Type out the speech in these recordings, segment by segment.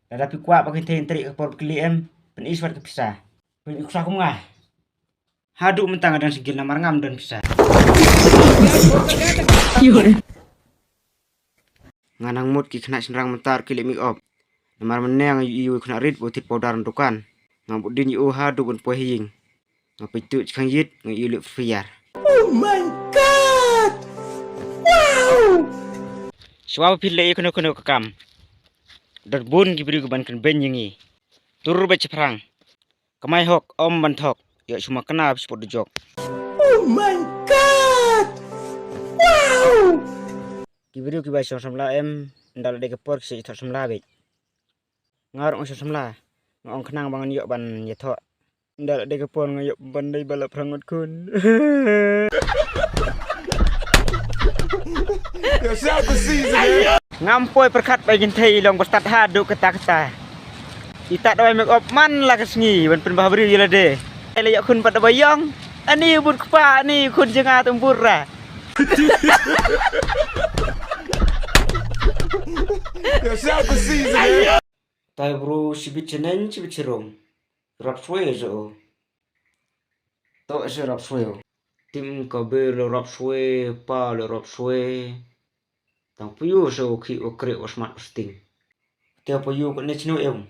Dadapi kuat pakai tentrik ke por kliem pen iswat ke pisah. Pen ikusah kumah. Haduk mentang adang sigil namar ngam dan pisah. Nganang mut ki kena senrang mentar kilik make up. Namar meneng yu kena rit butit powder dukan. Ngambut din yu haduk ben pohing. Ngapitu cikang yit ngi yu fiar. Oh my god. Wow. Suapa pile ikono kono kakam. Darbun gibri guban kan benyengi. Turur baca perang. Kamai hok om bantok. Ya cuma kena habis pot jok. Oh my god. Wow. Gibri gibai samla em ndal de kepor si thot samla be. Ngarong samla. Ngong kenang bangan yok ban ya thok. Ndal de kepor ngayok bandai balap perangot kun. Ngampoi perkat bagin thai long bestat haduk kata-kata. Ita doi make up man lah kesengi ban pen bahbri yela de. Ele yak kun pada bayang. Ani bun kpa ni kun jenga tempur ra. Tai bro sibit chenen sibit rom. Rap suwe zo. To se rap suwe. Tim ka be le rap suwe pa le rap suwe. Tang puyu so ki o kre o smart sting. Te puyu ko ne chino em.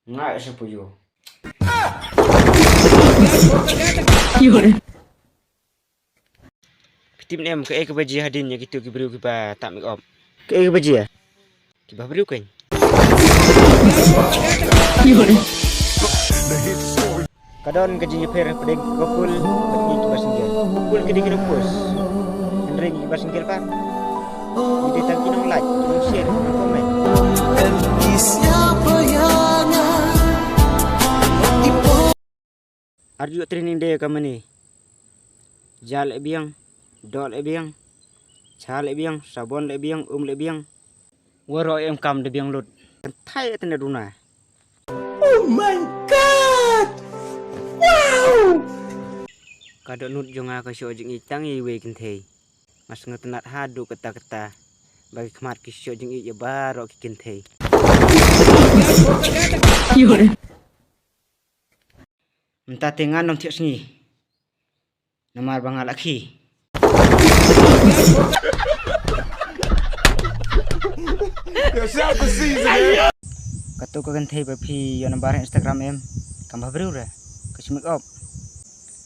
Ngai se puyu. Tim em ke ek baji hadin ya gitu ki beriu ki ba tak make up. Ke ek baji ya? Ki ba beriu kan? Kadon gaji per pedeng kopul pergi ke basingkir. Kopul ke dikira pus. Hendring ke basingkir pak. Jadi tak kena like, kena share, kena komen. Arju training day kami ni. Jal ebiang, dol ebiang, chal ebiang, sabon ebiang, ebiang. Waro em kam de biang lut. Thai tena duna. Oh my god. Wow. Kadok nut jonga ka syo jing itang i we kentei. Mas ngetenat hadu kata-kata bagi kemat kisyo jing i baro ki kentei. Minta tengan dong tiak sengi. Namar bangal laki. Katu ka kentei bapi yo nambar Instagram em. Kambah beriu ra. Kasi make up.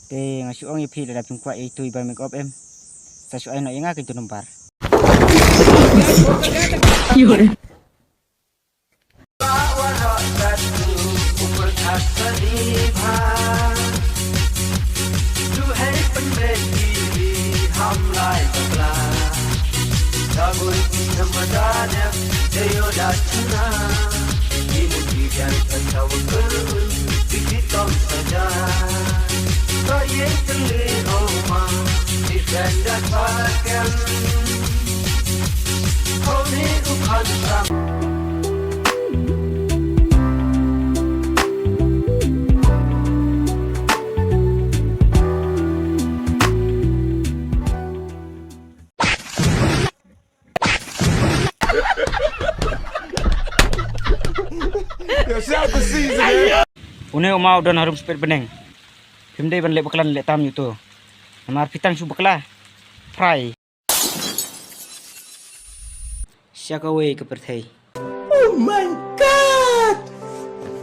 Te ngasi ong ipi da dapim kwa itu iba make up em. Sa ay na inga kinto nambar. Une mau dan harum sepet beneng. Pemdai ban lek bakalan lek tam yuto. Namar pitang su bakala. Fry. Siaka we ke perthai. Oh my god.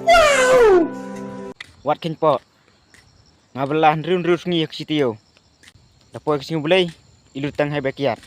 Wow. Wat kin po. Ngabelah run ngi ke sitio. Dapoy ke sing bulai ilu tang hai bakiat.